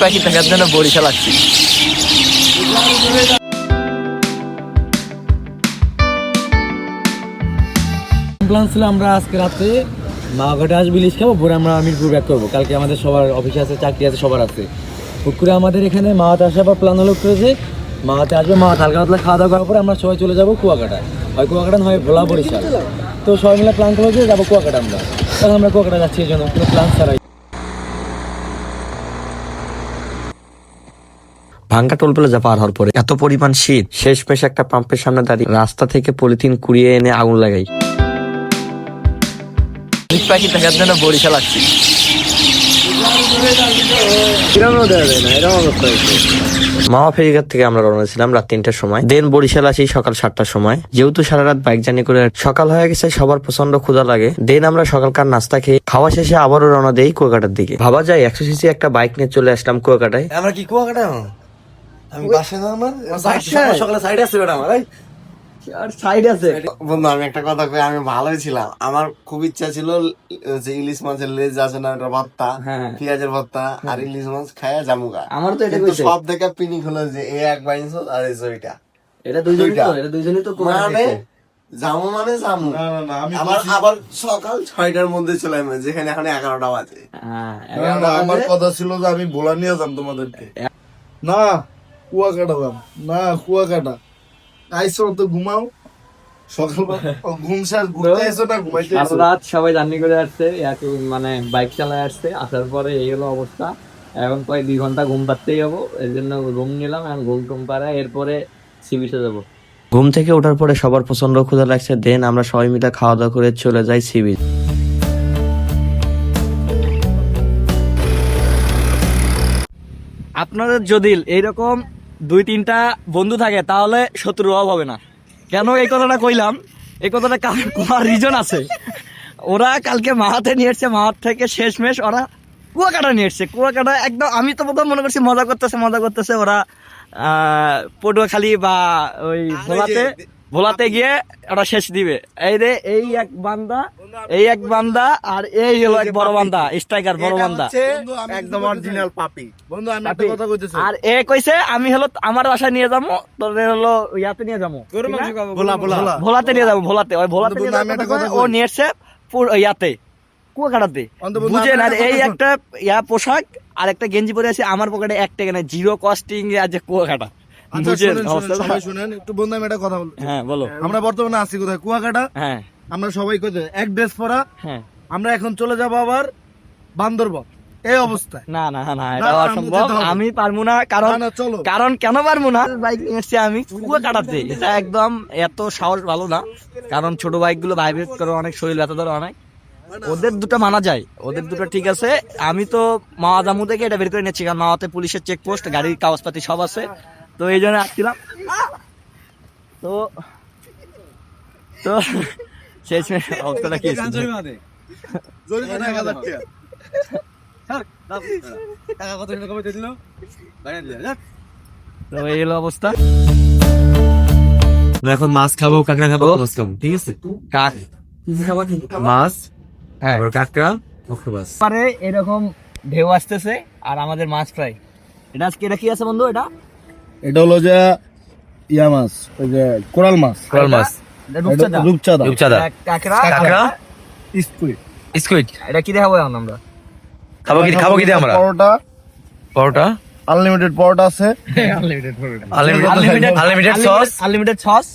পাখি দেখার জন্য বরিশাল আসছি। প্ল্যান ছিল আমরা আজকে রাতে মাঘাটে আসবো, ইলিশ খাবো, পরে আমরা মিরপুর ব্যাক করবো। কালকে আমাদের সবার অফিস আছে, চাকরি আছে, সবার আছে। হুট করে আমাদের এখানে মাহাতে আসার পর প্ল্যান হলো করেছে মাহাতে আসবে, মাহাতে হালকা পাতলা খাওয়া দাওয়া করার পরে আমরা সবাই চলে যাবো কুয়াকাটায়, হয় কুয়াকাটা হয় ভোলা বরিশাল। তো সবাই মিলে প্ল্যান করবো যে যাবো কুয়াকাটা। আমরা তখন আমরা কুয়াকাটা যাচ্ছি, এই জন্য কোনো প্ল্যান ছাড়াই। ভাঙ্গা টোল প্লাজা পার হওয়ার পরে এত পরিমাণ শীত, শেষমেশ একটা পাম্পের সামনে দাঁড়িয়ে রাস্তা থেকে পলিথিন কুড়িয়ে এনে আগুন লাগাই। পাখি দেখার জন্য বরিশাল আসছি। মাওয়া ফেরিঘাট থেকে আমরা রওনা ছিলাম রাত 3টার সময়, দেন বরিশাল আসি সকাল 7টার সময়। যেহেতু সারা রাত বাইক জার্নি করে সকাল হয়ে গেছে, সবার প্রচন্ড ক্ষুধা লাগে। দেন আমরা সকালকার নাস্তা খেয়ে খাওয়া শেষে আবারও রওনা দেই কুয়াকাটার দিকে। ভাবা যায় 100cc একটা বাইক নিয়ে চলে আসলাম কুয়াকাটায়। আমরা কি কুয়াকাটা আমি বাসে না, আমার সকালে সাইড আছে বেটা, আমার আর সাইড আছে। বন্ধু আমি একটা কথা কই, আমি ভালোই ছিলাম। আমার খুব ইচ্ছা ছিল যে ইলিশ মাছের লেজ আছে না, ওটা ভর্তা, পেঁয়াজের ভর্তা আর ইলিশ মাছ খায়া জামুগা। আমার তো এটা কিন্তু সব দেখে পিনিক হলো যে এ এক বাইশ আর এই জয়টা, এটা দুইজনই তো মানে জামু মানে জামু। আমার আবার সকাল 6টার মধ্যে চলে আসবে, যেখানে এখন 11টা বাজে। আমার কথা ছিল যে আমি ভোলা নিয়ে যাম তোমাদেরকে, না কুয়াকাটা যাম, না কুয়াকাটা আইসো তো ঘুমাও, সকালবেলা ঘুম শেষ, ঘুরতে আইসো না ঘুমাইতে আইসো। রাত সবাই জার্নি করে আসছে, মানে বাইক চালায় আসছে, আসার পরে এই হলো অবস্থা। এখন প্রায় 2 ঘন্টা ঘুম পাড়তেই যাবো, এর জন্য রুম নিলাম। এখন ঘুম টুম পাড়ায় এরপরে সি বিচে যাবো। ঘুম থেকে ওঠার পরে সবার প্রচন্ড ক্ষুধা লাগছে, দেন আমরা সবাই মিলে খাওয়া দাওয়া করে চলে যাই সি বিচ। আপনাদের যদি এইরকম 2-3টা বন্ধু থাকে তাহলে শত্রুর অভাব হবে না। কেন এই কথাটা কইলাম, এই কথাটা কোন রিজন আছে। ওরা কালকে মাহাতে নিয়ে এসছে, মাহাত থেকে শেষমেশ ওরা কুয়াকাটা নিয়ে এসছে। কুয়াকাটা একদম, আমি তো প্রথম মনে করছি মজা করতেছে ওরা পটুয়াখালী বা ওই ভোলাতে গিয়ে ওরা শেষ দিবে। এই রে এই এক বান্দা আর এই হলো এক বড় বান্দা, স্ট্রাইকার বড় বান্দা, একদম অরিজিনাল পাপি। বন্ধু আমি একটা কথা কইতেছি, আর এ কইছে আমি হলো আমার বাসায় নিয়ে যাবো, তোদের হলো ইয়াতে নিয়ে যাবো, ভোলাতে নিয়ে যাবো, ভোলাতে নিয়ে যাবো। ও নিয়ে এসছে ইয়াতে কুয়াকাটাতে, বুঝেন। আর এই একটা পোশাক আর একটা গেঞ্জি পরে আছে, আমার পকেটে 1 টাকা নাই, 0 কস্টিং আছে কুয়াকাটা, বুঝেন। সবাই শুনেন একটু, বন্ধু আমি একটা কথা বলছি। হ্যাঁ বলো। আমরা বর্তমানে আছি কোথায়? কুয়াকাটা। হ্যাঁ আমরা সবাই কোথায় এক ড্রেস পরা, হ্যাঁ। আমরা এখন চলে যাবো আবার বান্দরবন, এই অবস্থায়। না এটা অসম্ভব, আমি পারবো না। কারণ কেন পারবো না, বাইক নিয়ে এসছি আমি কুয়াকাটাতে, এটা একদম এত সাহস ভালো না। কারণ ছোট বাইক গুলো ভাইব্রেট করে অনেক, শরীর ব্যথা ধরে অনেক। ওদের দুটো মানা যায়, ওদের দুটো ঠিক আছে। আমি তো মাওয়া জামু থেকে এটা বের করে নিচ্ছি, কারণ মাওয়াতে পুলিশের চেকপোস্ট, গাড়ির কাগজপাতি সব আছে, তো এই জন্য আসছিলাম। তো শেষমেশ অবস্থাটা কি তো এই হলো অবস্থা। এখন মাছ খাবো, কাঁকড়া খাবো, ঠিক আছে? মাছ, হ্যাঁ, কাঁকড়া, অক্টোপাস। পারে এরকম ঢেউ আসতেছে আর আমাদের মাছ ফ্রাই। এটা আজকে এটা কি আছে বন্ধু? এটা হলো যে ইয়া মাছ, ওই যে কোরাল মাছ, রূপচাঁদা, কাঁকড়া, স্কুইড। এটা কি দেখাবো এখন আমরা? খাবো কি দিয়ে আমরা? পরোটা, আনলিমিটেড পরোটা আছে, আনলিমিটেড সস, আনলিমিটেড সস।